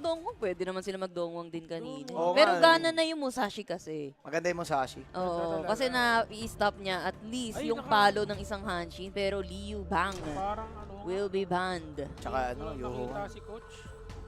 Dongwon, pwede naman sila mag-Dongwon din kanina. Oo Pero nga, gana na yung Musashi kasi. Maganda yung Musashi. Oo, talaga. kasi na-i-stop niya at least Ay, yung palo ng isang Hanshin, pero Liu Bang Parang ano, will be banned. Tsaka walang Yuho. nakita si coach.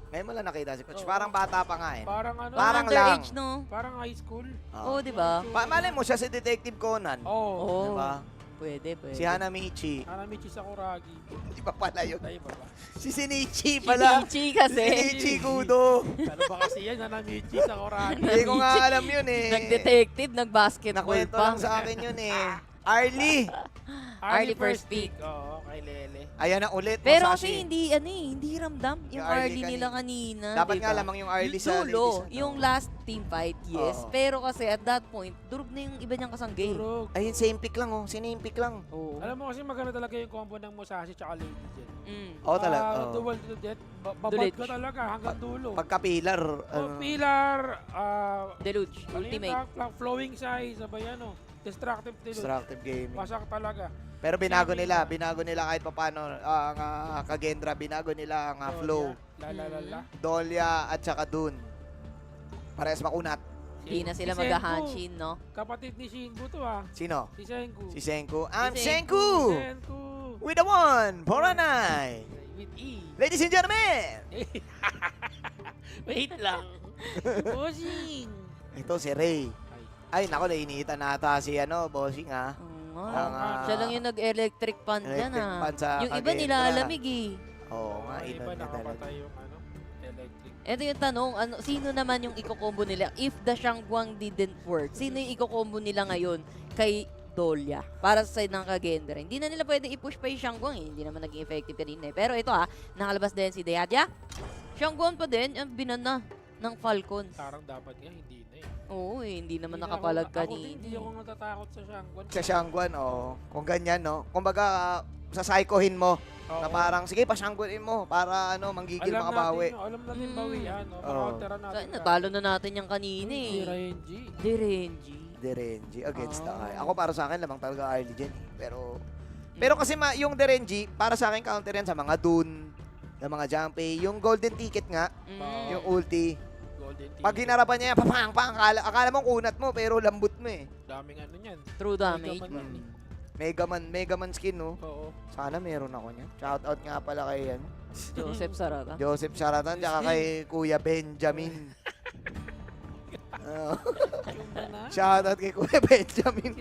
Ngayon mo lang nakita si Coach. Oo. Parang bata pa nga eh. Parang ano, Parang underage, lang. no? parang high school. Oo, di ba? Malay mo siya si Detective Conan. Oo. Oo. Diba? Pwede. Si Hanamichi. Hanamichi Sakuragi. Di ba pala yun? Tayo ba ba? Si Shinichi pala. Shinichi kasi. Shinichi Kudo. Ano ba kasi yan? Hanamichi Sakuragi. Hindi ko nga alam yun eh. Nag-detective, nag-basketball Nakwento pa. lang sa akin yun eh. Arlie. Arlie first pick. Oo, kay Lele. Ayan na ulit. Pero Musashi. kasi hindi ramdam yung Yung Arlie Arlie nila kanina. Dapat diba? nga lamang yung Arlie Yung sa dulo, ladies, ano? yung last team fight, yes. Oo. Pero kasi at that point, durog na yung iba niyang kasangge. Durog. Ayun, same pick lang oh. Same pick lang. Oo. Alam mo kasi maganda talaga yung combo ng Musashi tsaka Lady Jet. Oo talaga. Dual to death. Babad Dulit. ka talaga hanggang dulo. Pagka-pillar. Pillar, Deluge, ultimate. flowing size, sabay ano. Destructive deluge. Destructive gaming. Wasak talaga. Pero binago nila kahit papaano ang Kagendra, binago nila ang flow. La. Dolya at saka Dun. Parehas makunat. Hindi na sila Si Senku. mag-Hanshin, no? Kapatid ni Shinbu to ah. Sino? Si Senku. Si Senku. I'm Si Senku! Senku. With the one, Poranai! With E. Ladies and gentlemen! Wait lang. Bossing. Ito si Ray. Ay, nako, nainitan na ata si Bossing ha. Oo Ang, nga. Siya lang yung nag-electric fan dyan, electric ah. fan sa Yung iba Kagendra. nilalamig, eh. Oo nga, Iba inon na talaga. nakapatay yung ano, electric. Ito yung tanong, sino naman yung iko-combo nila? If the Shangguang didn't work, sino yung iko-combo nila ngayon kay Dolya para sa side ng Kagendra? Hindi na nila pwede i-push pa yung Shangguang, eh. Hindi naman naging effective kanina, eh. Pero ito nakalabas din si Deadya. Shangguang pa din, yung binana ng Falcons. Parang dapat nga, hindi na eh. Oo, eh. Hindi naman Hindi na nakapalag ako din, kanina. Hindi ako natatakot sa Shangguan. Sa Shangguan, kung ganyan, no? Kumbaga, sa psychohin mo, Oo. na parang, sige, pasyangguin mo, para, manggigil makabawi. Alam natin bawi yan. No? Oo. Makaunteran natin. So, natalo na natin yung kanina, Hindi, eh. Renji. Di Renji. Derenji against the Ah. Eye. Ako para sa akin, lamang talaga Arlie dyan eh. Pero kasi yung Derenji, para sa akin counter yan sa mga Dun, ng mga Jumpy. Yung golden ticket nga, yung ulti. Golden Ticket. Pag hinarapan niya, papang, akala mong kunat mo, pero lambot mo eh. Daming ano niyan. True damage. Mega Man. Megaman skin, no? Oo. Sana meron ako niyan. Shoutout nga pala kay Joseph Sarata. Joseph Saratan, tsaka kay Kuya Benjamin. Yung ba na? Shoutout kay Kuya Benjamin.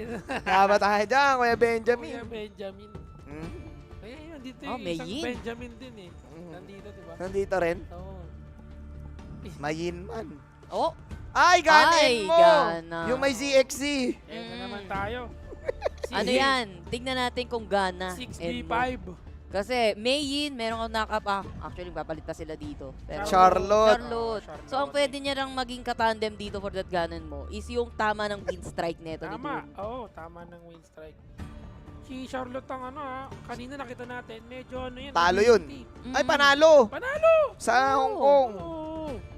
Tama tayo dyan, Kuya Benjamin. Kuya Benjamin. Hmm? Ay, nandito Oh, yung may isang yin. Benjamin din eh. Mm. Nandito, di ba? Nandito rin. Oo. Mayin man. Oh, Ay, ganin Ay, mo! gana. Yung may ZXC. Ayan na naman tayo. ano yan? Tignan natin kung gana. 6v5. Kasi Mayin, meron akong nakapa. Actually, papalit pa sila dito. Pero, Charlotte. Charlotte. So, ang pwede niya lang maging katandem dito for that ganon mo is yung tama ng wind strike neto ni Tama. Doom. Oo, tama ng win strike. Si Charlotte ang kanina nakita natin, medyo ano yan. Talo ability. yun. Ay, panalo! Panalo! Sa Oo. Hong Kong. Oo.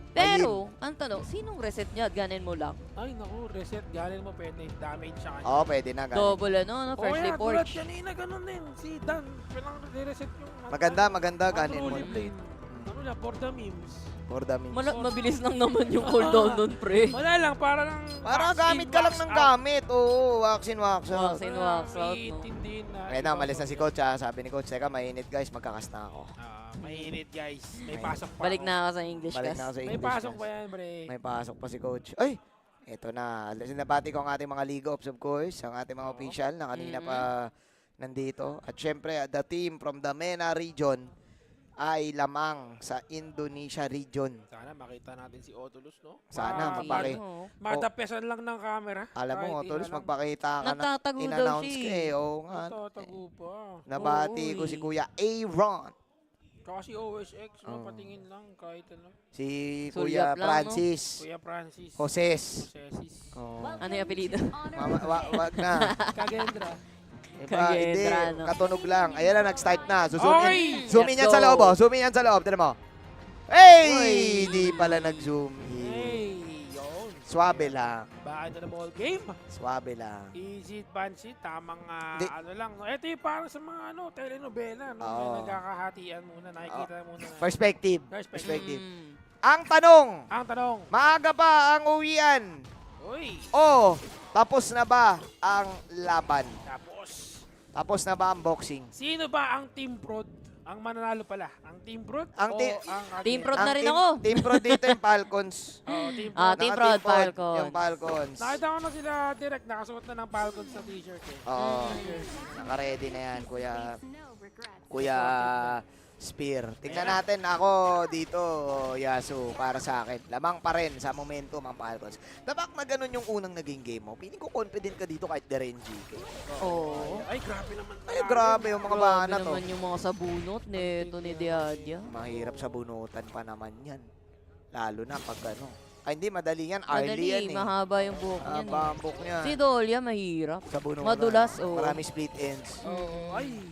Pero, ang tanong, sinong reset niya at ganin mo lang? Ay, naku, reset. Galing mo pwede. Damage siya kanya. Oo, pwede na. Ganin. Double no? Freshly tulad forged. kanina, ganun din. Si Dan, kailangan reset yung... Maganda, ganin mo. Trolley blade. Ano na, for the memes. For the means. Mabilis lang naman yung cooldown nun, pre. Wala lang, para lang... Para wax gamit in, ka lang wax ng out. gamit. Oo, wax in, wax out. Wax in, wax out, no? Iintindihin na. Ngayon na, malis na si Coach ha. Sabi ni Coach, teka, mainit guys, magkakas na ako. Mainit, guys. May pasok pa Balik ako. na ako sa English Balik class. na ako sa May English. pasok guys. pa yan, bre. May pasok pa si Coach. Ay! Ito na. Sinabati ko ang ating mga League Ops, of course. Ang ating mga official na kanina pa nandito. At syempre, the team from the MENA region ay lamang sa Indonesia region. Sana makita natin si Otulus, no? Sana, mapaki. Matapesan lang ng camera. Alam mo, Kahit Otulus, ina lang. magpakita ka na. Nagtatago daw In-announce siya ka eh. Oo nga. Tatago pa. Nabati Oo, ko si eh. Kuya Aaron. Tsaka si OSX, no? Oo. Patingin lang kahit ano. Si Sulyap Kuya lang, no? Francis. Kuya Francis. Joses. Josesis. Oh. Ano yung apelido? Wag na. Kagendra. Iba, hindi. Kagendra, no? Katunog lang. Ayan na, nag-start na. So, Oy! zoom in yan sa loob, oh. Zoom in yan sa loob. Tignan mo. Hey! Di pala nag-zoom in. Hey! Yun. Swabe lang. Bahay na ball game. Swabe lang. Easy pansit, tamang Di- ano lang. No? Ito yung parang sa mga telenovela. No? Oo. May nagkakahatian muna, nakikita muna. Perspective. Perspective. Perspective. Ang tanong, Ang tanong. maaga ba ang uwian? Uy. O, tapos na ba ang laban? Tapos, Na ba ang boxing? sino ba ang Team Prod? Ang mananalo pala. Ang Team Prod? Ang o ti- ang Team Prod Ang na rin team- ako. Team Pro dito yung Falcons. Oh, Team Prod. Team Naka Prod, Prod, Falcons. Yung Falcons. Nakita ko na sila direct. Nakasuot na ng Falcons sa t-shirt eh. Oo. Naka-ready na yan, Kuya Spear. Tingnan natin ako dito, Yasu, para sa akin. Lamang pa rin sa momentum ang Falcons. Dabak na ganun yung unang naging game mo. Piling ko confident ka dito kahit Derenji. Oo. Ay, grabe naman. Ay, grabe yung mga Grabe bana to. naman yung mga sabunot nito ni Diadia. Mahirap sa bunutan pa naman yan. Lalo na pag ano. Ay, hindi, madali yan. Early Madali, yan eh. mahaba yung buhok niyan. eh. Bambok niya. Si Dolia, mahirap. Sa bunutan. Madulas, oo. Marami split ends. Oo. Ay. Mm.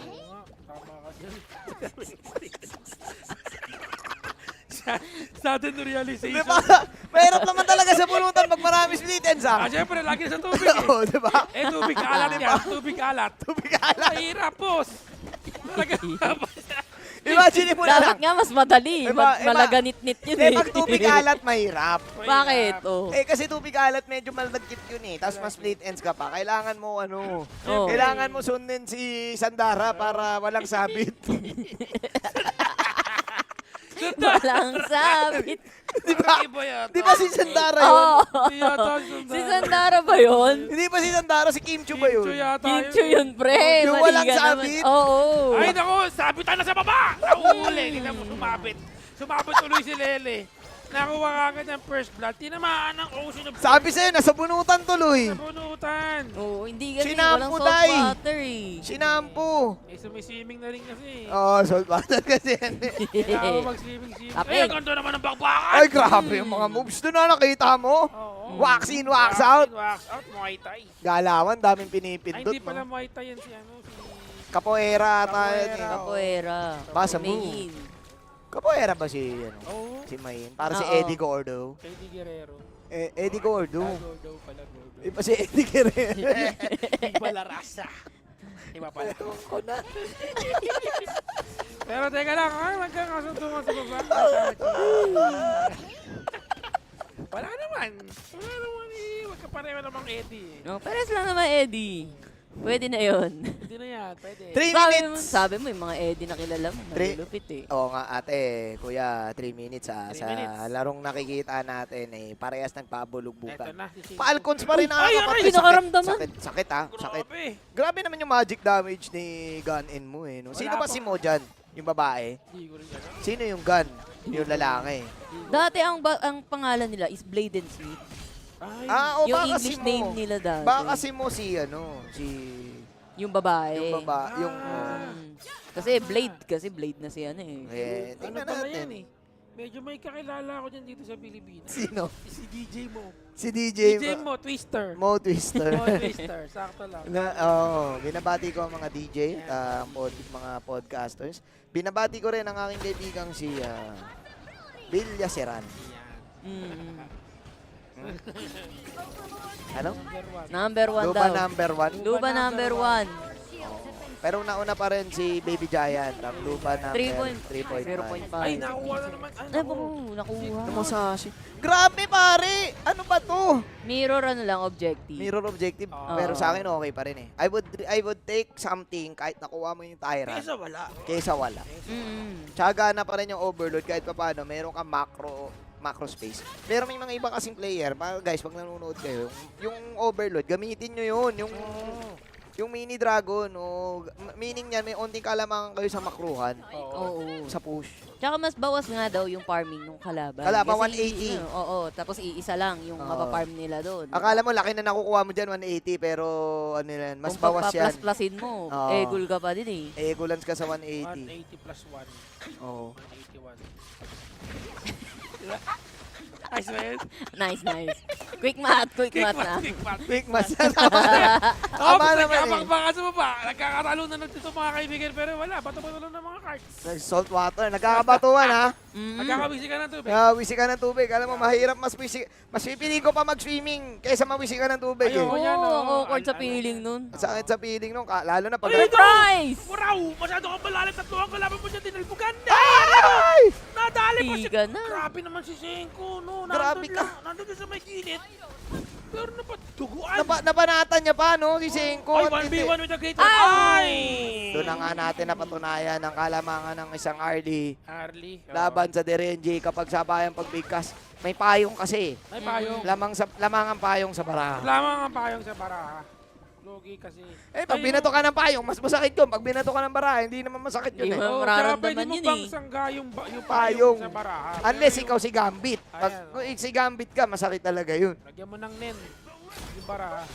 Oo nga, tama ka dyan. Sudden realization. Diba? Mahirap naman talaga sa bunutan pag marami split ends Ah, ah. syempre, lagi sa tubig eh. Oo, diba? Eh, tubig alat yan. Tubig alat. Tubig alat. Mahirap, boss. Talaga. Imagine mo na Dapat lang. nga mas madali. Malaganit-nit yun Eh, eh. pag tubig alat, mahirap. Bakit? Oh. Eh, kasi tubig alat, medyo malagkit yun eh. Tapos mas split ends ka pa. Kailangan mo, ano, Oh. kailangan mo sundin si Sandara para walang sabit. Walang sabit. Di ba? Iba yata. Di ba si Sandara yun? Oo. Hindi yata Si Sandara ba yun? Hindi ba si Sandara? Si Kim Chu ba Kim Chu yun? yata Kincho yun, pre. Yung Mali walang ka naman. sabit? Oo. Ay, naku, sabitan na sa baba! Nauuli, hindi na mo sumabit. Sumabit tuloy si Lele. Nakuha ka agad ng first blood. Tinamaan ng ocean of Sabi sa'yo, nasa bunutan tuloy. sa bunutan. Oo, hindi kasi. Sinampo, Walang salt Day. water eh. Sinampo. Eh, sumiswimming na rin kasi. Oo, salt water kasi yan eh. Kailangan mo mag-swimming. Tapik. Eh, ang ganda naman ng bakbakan! Ay, grabe yung mga moves. Doon na nakita mo. Oo. Wax in, wax out. Wax out, Muay Thai. Galawan, daming Ay, pinipindot. hindi pala No? Muay Thai yan si ano. Si Capoeira tayo. Capoeira. Capoeira. Basa mo. Main. Capoeira ba si, ano, Oo. si Mayin? Para si Oo. Eddie Gordo. Eddie Guerrero. Eddie Gordo. Gordo pala, Gordo. Iba si Eddie Guerrero. Iba la rasa. Iba pala. Pero teka lang, magkakasuntungan sa baba. Wala naman. Wala naman eh. Magkapareho namang Eddie eh. No, pares lang naman, Eddie. Pwede na yun. Hindi na yan, pwede. 3 minutes. Sabi mo, yung mga Eddie na kilala mo, Three- nalulupit eh. Oo nga ate, kuya, 3 minutes ah. 3 Sa minutes. larong nakikita natin eh, parehas Ito nagpabulugbugan. na. Si Falcons pa rin ang Ay, kapatid. ay, pinakaramdaman. Sakit ah, sakit. Grabe. Grabe naman yung magic damage ni Gun in mo eh. No? Sino Wala ba pa. si Mo dyan? Yung babae? Hindi ko rin alam. Sino yung Gun? Yung lalaki. Dati ang pangalan nila is Blade and Sweet. Ay, Ah, o Yung baka si English Mo. name nila dati. Baka si Mo si ano, si... Yung babae. Yung baba, yung... Kasi Blade na si ano eh. eh, ano tingnan pala yan natin. eh. Medyo may kakilala ako dyan dito sa Pilipinas. Sino? Si DJ Mo. Si DJ, DJ Mo, Twister. Mo Twister. Mo, Twister. Sakto lang. Binabati ko ang mga DJ, mga podcasters. Binabati ko rin ang aking kaibigang si Bill Yaceran. Mm. Ano? Number one. Number 1 Lupa daw. number 1. Luba number 1. Pero nauna pa rin si Baby Giant. Ang lupa number 3.5. 0.5. Ay, nakuha na naman. Ay, Ay, naku. nakuha. Musashi. Grabe pare! Ano ba to? Mirror ano lang, objective. Mirror objective. Oo. Pero sa akin okay pa rin eh. I would take something kahit nakuha mo yung Tyrant Kesa wala. kaysa wala. Mm. Tsaga na pa rin yung overload kahit pa paano. Meron kang macro space. Pero may mga iba kasing player. Guys, pag nanonood kayo, yung overload, gamitin nyo yun. Yung mini dragon, meaning yan, may onting kalamangan kayo sa makruhan, Oo. Oo. sa push. Tsaka mas bawas nga daw yung farming ng kalaban. Kalaban, Kasi, 180. Oo, tapos iisa lang yung Oo. mapaparm nila doon. Akala mo, laki na nakukuha mo dyan, 180, pero ano yan, mas Kung bawas yan. pagpa-plus-plusin mo, Oo. gul ka pa din eh. Egulans ka sa 180. 180 plus 1. Oo. 181. Nice, man. Nice. Quick math na. Quick math. Quick mas. Tama Tama naman eh. Nagkabang sa baba. Nagkakatalo na dito mga kaibigan. Pero wala. Bato-bato lang ng mga cards. Salt water. Nagkakabatuan, ha? Nagkakawisi ka ng tubig. Wisi ka ng tubig. Alam mo, mahirap mas pipili ko pa mag-swimming kaysa mawisi ka ng tubig. Ayun. Oo, yan, awkward sa ano, feeling nun. Ang sakit sa feeling nung, lalo na pag... Ay, ito! Surprise! Wow! Masyado kang malalim. Tatluhan ko laban mo dyan. Tinalbugan na! Ay! Nadali pa Tiga na. Grabe naman si Senko, no? Grabe ka. Nandun lang sa may gilid. Pero napatuguan. Napanatan niya pa, no? Si Senko. Ay, Ang tindi. 1v1 with the great one. Ay! Doon na nga natin napatunayan ang kalamangan ng isang Arlie Harley. laban sa Derenji kapag sabayang pagbigkas. May payong kasi. May payong. Lamang ang payong sa baraha. Lamang ang payong sa baraha. Logi kasi. Pag binato ka ng payong, mas masakit yun. Pag binato ka ng baraha, hindi naman masakit yun Di eh. ba? Oh, Mararamdaman pwede mo yun bang eh. sangga yung Payong. payong sa baraha? Unless Pero ikaw si Gambit. Pag si Gambit ka, masakit talaga yun. Lagyan mo ng nen. Yung baraha.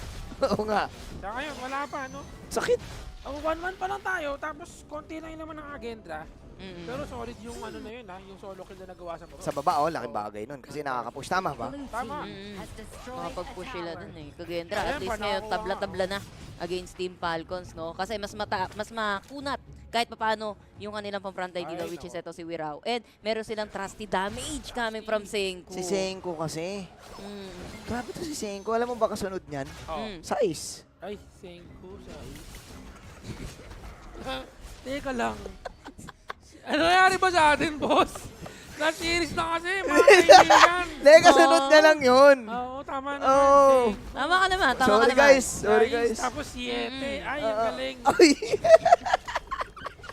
Oo nga. Saka ngayon, wala pa, no? Sakit. 1-1 pa lang tayo, tapos konti lang yun naman ang agenda. Mm. Pero solid yung ano na yun, ha? Yung solo kill na nagawa sa baba. Sa baba, laking bagay nun. Kasi nakakapush. Tama ba? Tama. Makapag-push sila dun eh. Kagendra, at Ayan, least panalo ngayon, nga. tabla-tabla na against Team Falcons, no? Kasi mas makunat kahit papaano yung kanilang pang-frontline dito, Ay, which is nako. ito si Wirao. And meron silang trusty damage coming from Senku. Si Senko kasi. Mm. Grabe to si Senko. Alam mo ba kasunod niyan? Oh. Mm. Size. Ay, Senku, size. Teka lang. Ano nangyari ba sa atin, boss? Na-series na kasi, mga kaibigan. Hindi, kasunod niya lang yun. Oo, tama naman. Oh. Senku. Tama ka naman, tama ka Sorry naman. guys. Sorry Size, guys. Tapos 7. Ay, ang galing. Ay.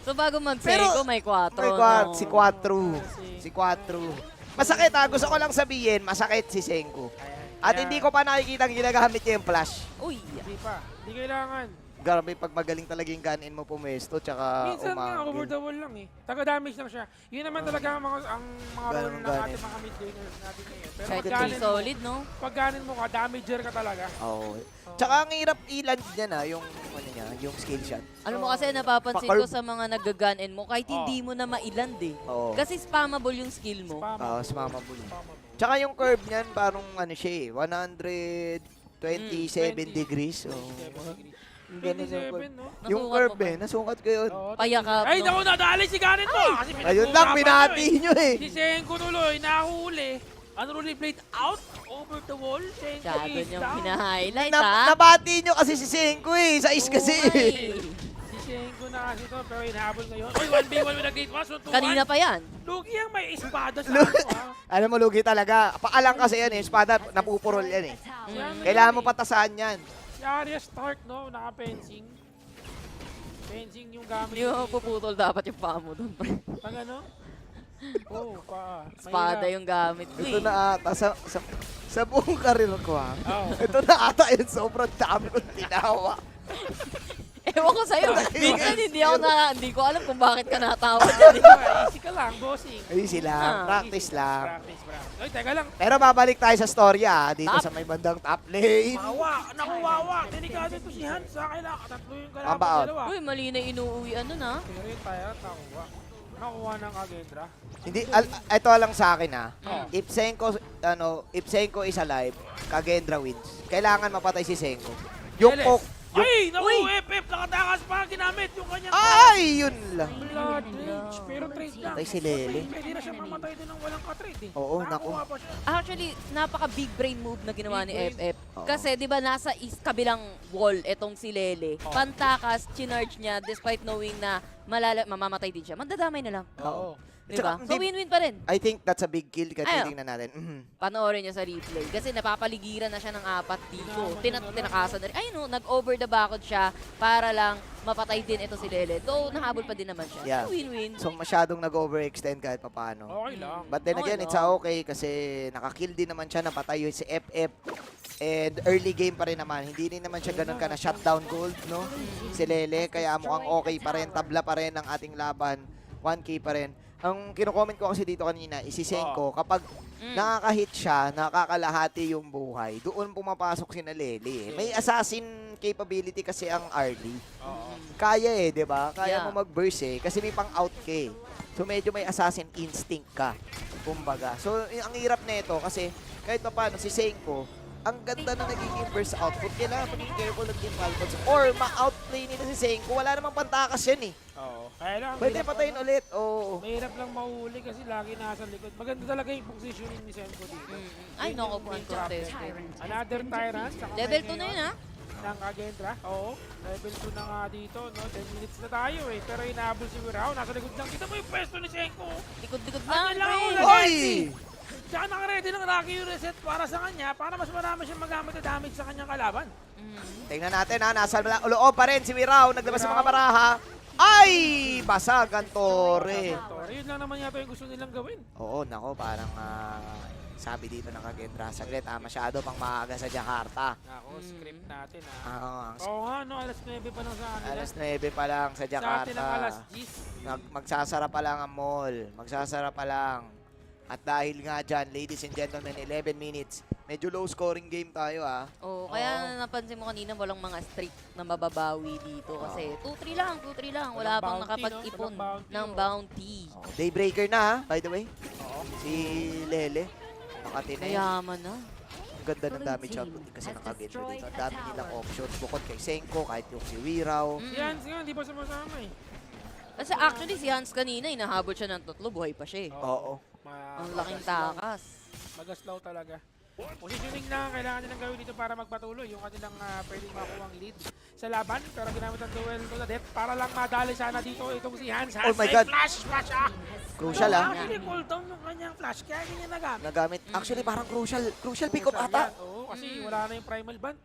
So bago mag-Senku, may 4. May si Quattro. Si Quattro. Masakit ha. Gusto ko lang sabihin, masakit si Senko. At hindi ko pa nakikita ginagamit niya yung flash. Uy, Hindi pa. Hindi kailangan. Grabe pag magaling talaga yung gun-in mo pumesto, tsaka Minsan nga, over umangin. the wall lang eh. Taga-damage lang siya. Yun naman talaga ang mga role Ganun ng ganin. ating mga mid-laners natin ngayon. Pero kahit pag di ganin mo, solid, no? pag ganin mo ka, damager ka talaga. Oo. Tsaka ang hirap i-land niya na, yung, ano niya, yung skill shot. Alam mo kasi napapansin ko sa mga nag-gun-in mo, kahit hindi mo na mailand eh. Oo. Kasi spammable yung skill mo. Oo, sumamabul. Tsaka yung curve niyan, parang ano siya eh, 127 degrees. So, yung ganun yung curve. 27, no? Yung Nasukat curve mo ba? eh, nasukat ko yun. Oo, Payakap, Ay, no? naku, nadali si Ganin mo! Kasi Ayun lang, binati nyo eh. Si Senko tuloy, nahuli. Unruly blade out over the wall. Senko Masyado is niyong down. hina-highlight, ha? Nabati nyo kasi si Senko eh, sa is kasi. Ay. Si Senko na kasi to, pero hinahabol ngayon. Uy, 1v1 with a gate one, so 2-1. Kanina pa yan. Lugi ang may espada sa ano, ha? Alam mo, lugi talaga. Paalang kasi yan eh, espada, napupurol yan eh. Si ano Kailangan yan mo patasaan yan. Si Arya Stark, no? Naka-fencing. Fencing yung gamit. Hindi mo puputol dapat yung paa mo doon. Pag ano? Oo, pa. Espada yung gamit mo Ito eh. na ata, sa buong karir ko ha. Oo. Ito na ata yun, sobrang dami kong tinawa. Ewan ko sa'yo. Minsan hindi ko alam kung bakit ka natawa. Easy ka lang, bossing. Ayun sila, practice lang. Practice. Oy, teka lang. Pero babalik tayo sa storya ha, dito Top. sa may bandang top lane. Wawa, nakuwawa. Delikado ito si Hansa. Kailangan tatlo yung Ang kalaban baon. dalawa. Uy, mali na inuuwi ano na. Pero yun tayo, nakuha. Nakuha ng Agendra. Hindi, ito lang sa akin ha. Oh. If Senko is alive, Kagendra wins. Kailangan mapatay si Senko. Yung Eles. poke. Ay, naku, Uy! FF, nakatakas pa, ginamit yung kanyang... Ay, yun lang. Blood rage, pero trade lang. Patay si Lele. Pwede na siya mamatay din ng walang ka-trade eh. Oo, Nakakuha naku. pa siya. Actually, napaka big brain move na ginawa ni Big brain. FF. Kasi 'di ba nasa kabilang wall etong si Lele. Oh. Pantakas, chinarge niya despite knowing na mamamatay din siya. Magdadamay na lang. Oo. 'Di ba? Tsaka, So hindi- win-win pa rin. I think that's a big kill. Kaya Ayaw. titingnan natin. Panoorin niya sa replay. Kasi napapaligiran na siya ng 4 dito. Tinaman na lang. Tinakasan na rin. Ayun no, nag-over the backod siya para lang mapatay din ito si Lele. Though nahabol pa din naman siya. Yeah. So win-win. So masyadong nag-overextend kahit papaano. Okay lang. But then Okay again, lang. it's okay kasi nakakill din naman siya, napatay yun si FF. And early game pa rin naman. Hindi rin naman siya ganun ka na shutdown gold, no? Si Lele, kaya mukhang okay pa rin. Tabla pa rin ang ating laban. 1K pa rin. Ang kino-comment ko kasi dito kanina, si Senko, kapag nakaka-hit siya, nakakalahati yung buhay, doon pumapasok si Lele. May assassin capability kasi ang RD. Oo. Kaya eh, di ba? Kaya Yeah. mo mag-burst eh. Kasi may pang-out ka eh. So medyo may assassin instinct ka. Kumbaga. So ang hirap na ito kasi kahit pa paano si Senko, ang ganda na nagiging burst output. Kailangan maging careful ng Team Falcons. Or ma-outplay nila si Senko. Wala namang pantakas yan eh. Oo. Kaya lang, Pwede mahirap patayin ulit. Oo. Mahirap lang mahuli kasi lagi nasa likod. Maganda talaga yung positioning ni Senko dito. Ay, Yun nako, yung main contested. trap. Another Tyrant. saka Level may 2 na yun, ngayon ha? ng Agendra. Oo. Level 2 na nga dito. No? 10 minutes na tayo eh. Pero inaabol si Wirao. Nasa likod lang. Kita mo yung pwesto ni Senko. Likod-likod Ano lang, lang ako pre. lang. Hoy! Tsaka naka-ready ng Rocky yung reset para sa kanya para mas marami siyang magamit na damage sa kanyang kalaban. Tingnan natin ha. Nasa loob pa rin si Wirao. Naglabas sa mga baraha. Ay! Basag ang Torre. Yun lang naman yata yung gusto nilang gawin. Oo, nako. Parang sabi dito ng Kagendra. Saglit masyado pang maaga sa Jakarta. Ako, script natin ha. Ang Oo nga, no, alas 9 pa lang sa kanila. alas 9 pa lang sa Sa atin ang Jakarta. alas 10. Magsasara pa lang ang mall. Magsasara pa lang. At dahil nga dyan, ladies and gentlemen, 11 minutes. Medyo low scoring game tayo Oo, kaya napansin mo kanina walang mga streak na mababawi dito kasi 2-3 lang, 2-3 lang. Wala Walang pang bounty, nakapag-ipon no? Walang bounty, ng oh. bounty. Daybreaker na by the way. Oo. Si Lele. Makatine. Mayaman na. Ang ganda ng damage output din kasi ng Kagendra dito. Ang dami nilang options. Bukod kay Senko, kahit yung si Wirao. Yan, sige, hindi pa sumasama eh. Kasi actually si Hans kanina, inahabol siya ng 3, buhay pa siya eh. Oo. Ang laking takas. Magaslaw talaga. Positioning lang kailangan nilang gawin dito para magpatuloy yung kanilang pwedeng makuha ang lead sa laban. Pero ginamit ang duel to the death para lang madali sana dito itong si Hans. Oh my God. Flash Crucial Actually, cooldown yung kanyang flash kaya ganyan nagamit. Nagamit. Actually parang crucial pick up ata. Oo, kasi wala na yung primal band.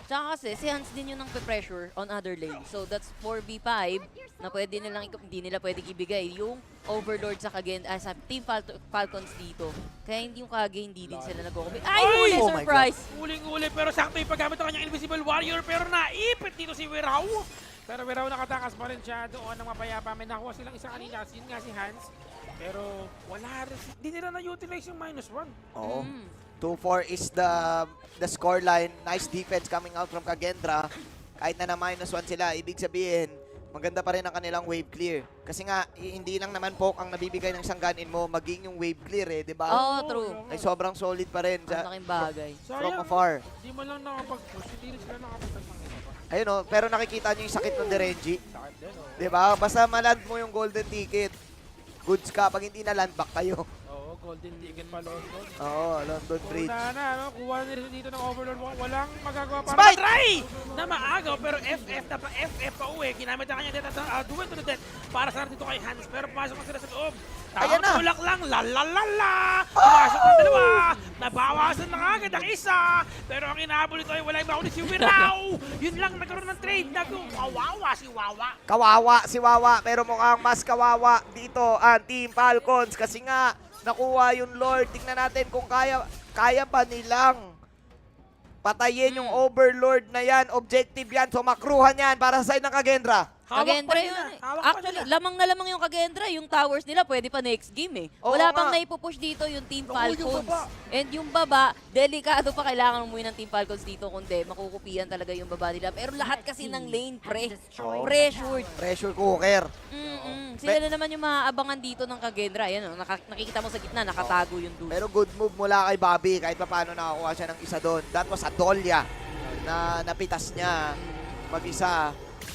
Tsaka kasi si Hans din yun ang pressure on other lanes. So that's 4v5 na pwede nilang, hindi nila pwedeng ibigay yung Overlord sa sa Team Falcons dito. Kaya hindi yung Kage, hindi din sila nag-commit. Ay, huli, Oh my surprise! Uling-uli pero sakto yung paggamit ng kanyang Invisible Warrior pero naipit dito si Wirao. Pero Wirao nakatakas pa rin siya doon ng mapayapa. May nakuha silang isa kanina, yun nga si Hans. Pero wala rin, hindi nila na-utilize yung -1. Oo. 2-4 is the scoreline. Nice defense coming out from Kagendra. Kahit na -1 sila, ibig sabihin, maganda pa rin ang kanilang wave clear. Kasi nga, hindi lang naman poke ang nabibigay ng isang gun-in mo, maging yung wave clear di ba? Oo, true. Ay sobrang solid pa rin Ang laking bagay. from afar. Hindi mo lang nakapag-push, hindi rin sila nakapag-push ng iba pa. Ayun pero nakikita nyo yung sakit ng Derenji. Sakit din, oh. Di ba? Basta maland mo yung golden ticket. Goods ka. Pag hindi na land back kayo. Oo, golden ticket pa London. Oo, London Bridge. Punta na, no? Kuha na nila dito ng Overlord. Walang magagawa para Spike! matry na maagaw. Pero FF na pa, FF pa uwi. Ginamit ang kanya dito sa duel to the death para sa dito kay Hans. Pero pumasok na sila sa loob. Ayan na! Tulak lang, la. Pumasok ng dalawa. Nabawasan na agad ang isa. Pero ang inahabol nito ay wala yung bauli si Wirao. Yun lang, nagkaroon ng trade. Kawawa si Wawa. Kawawa si Wawa. Pero mukhang mas kawawa dito ang Team Falcons. Kasi nga, nakuha yung Lord. Tingnan natin kung kaya ba nilang patayin yung Overlord na yan. Objective yan. So, makruhan yan para sa side ng Kagendra. Kagendra yun. Actually, lamang na lamang yung Kagendra. Yung towers nila pwede pa next game eh. Oo Wala pang nga. naipupush dito yung Team Naku, yung Falcons. baba. And yung baba, delikado pa kailangan umuwi ng Team Falcons dito kundi makukupian talaga yung baba nila. Pero lahat kasi ng lane Oo. pressured. Pressure cooker. Sila na naman yung maaabangan dito ng Kagendra. Ayan, nakikita mo sa gitna, nakatago yung dude. Pero good move mula kay Bobby. Kahit pa paano nakakuha siya ng isa doon. That was Adolia na napitas niya mag-isa.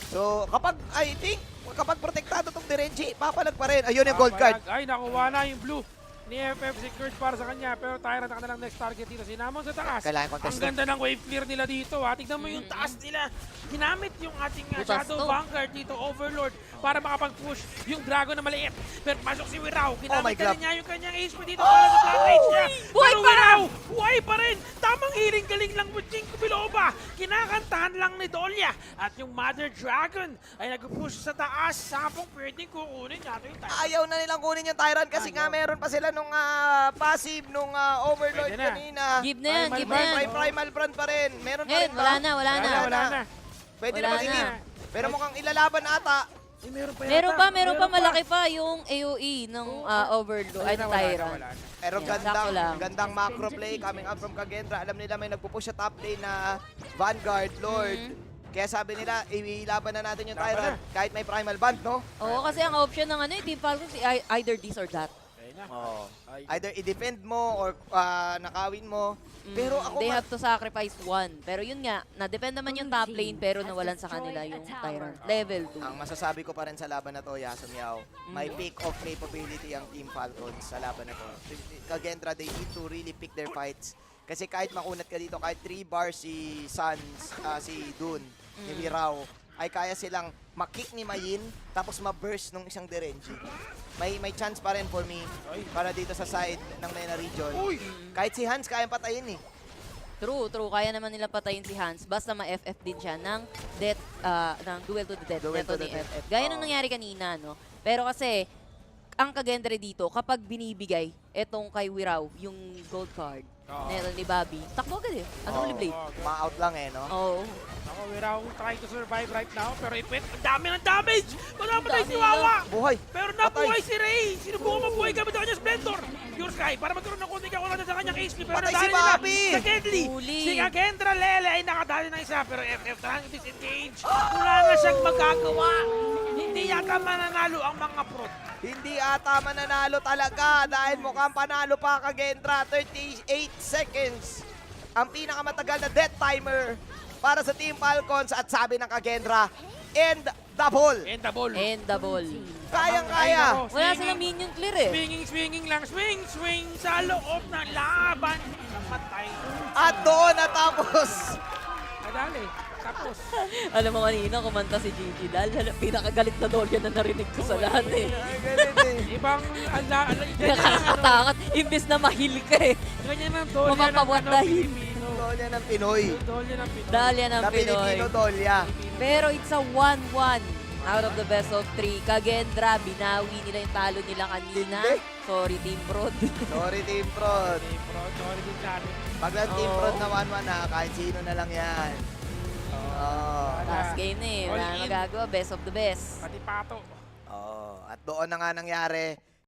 So, kapag protektado tong Derenji, papalag pa rin. Ayun yung gold card. Ay, nakuha na yung blue ni FF Secures para sa kanya. Pero Tyrant ang kanilang next target dito. Sinamon sa taas. Kailangan Ang contest. ganda ng wave clear nila dito. Tignan mo yung taas nila. Ginamit yung ating Butas Shadow to. Vanguard dito, Overlord, para makapag-push yung Dragon na maliit. Pero pasok si Wirao. Ginamit God. na niya yung kanyang HP dito para sa flat range niya. Buhay Pero pa! Wirao, buhay pa rin. Tamang healing galing lang with Jinko Biloba. Kinakantahan lang ni Dolia. At yung Mother Dragon ay nag-push sa taas. Sapong pwedeng kukunin natin yung Tyrant. Ayaw na nilang kunin yung Tyrant kasi nga meron pa sila nung passive nung Overlord Pwede na. kanina. Give na yan, Primal give na yan. May primal brand pa rin. Meron pa Ngayon, rin ba? wala na. Wala na. Pwede Wala na magiging. na. Pero mukhang ilalaban ata. Meron pa Meron pa, malaki pa yung AOE ng Overlord, ay ng Tyrant. Pero Yeah, sakto lang. gandang macro play coming out from Kagendra. Alam nila may nagpupush sa top lane na Vanguard, Lord. Kaya sabi nila, ilaban na natin yung Laban Tyrant kahit may primal band, no? Oo, kasi ang option ng Team Falcons, either this or that. na. Oo. Ay, Either i-defend mo or nakawin mo. Pero ako They ma- have to sacrifice one. Pero yun nga, na-defend naman yung top lane, pero nawalan sa kanila yung Tyrant. Level 2. ang masasabi ko pa rin sa laban na to, Yasum Yao, may pick of capability ang Team Falcons sa laban na to. Kagendra, they need to really pick their fights. Kasi kahit makunat ka dito, kahit 3 bars si Suns, si Dune, ni Mirao, ay kaya silang makick ni Mayin, tapos ma-burst nung isang Derenji. May chance pa rin for me para dito sa side ng MENA region. Kahit si Hans kayang patayin eh. True. Kaya naman nila patayin si Hans. Basta ma-FF din siya ng ng duel to the death. Duel to Neto the ni death. FF. Gaya nung Oo. nangyari kanina, no? Pero kasi, ang kagendre dito, kapag binibigay etong kay Wirao, yung gold card, neto ni Bobby, takbo agad eh. Ano Oo. blade? Ma-out lang eh, no? Oo. Ako, Wirao trying to survive right now. Pero ipit, ang dami ng damage! Mapapatay si Dami Wawa! Buhay! Pero nabuhay si Ray! Sinubukan mabuhay gamit ang kanyang Splendor! Pure Sky, para magkaroon ng konting kakulangan sa kanyang HP. Pero Patay si nadali nila Bobby! sa Kedli! Huli. Si Kagendra Lele ay nakadali ng isa. Pero FF trying to disengage. Wala na siyang magagawa. Hindi yata mananalo ang mga pro. Hindi ata mananalo talaga dahil mukhang panalo pa Kagendra. 38 seconds. Ang pinakamatagal na death timer para sa Team Falcons at sabi ng Kagendra, end the ball. And the ball. And the ball. Kayang-kaya. Ay, nako, Wala swinging. silang minion clear eh. Swinging lang. Swing sa loob ng laban. Namatay. At doon natapos. Nadali. Tapos. Alam mo kanina, kumanta si Gigi Dal. Pinakagalit na Dorian na narinig ko sa lahat eh. Ay, galit eh. Ibang Nakakatakot. Imbis na mahil ka eh. ganyan ang dolya ng Mapapawat dahil. Pilipino. Dolya ng Pinoy. Dolya ng Pinoy. Dahlia ng Na Pinoy. Pilipino Dolya. Pero it's a 1-1 out of the best of 3. Kagendra, binawi nila yung talo nila kanina. Hindi. Sorry, Team Prod. Sorry, Team Prod. Hey, bro, sorry din sa atin. Pag lang Team Oo. Prod na 1-1 na, kahit sino na lang yan. Oh. Last game na eh. Wala All na in. magagawa. Best of the best. Pati pato. Oh. At doon na nga nangyari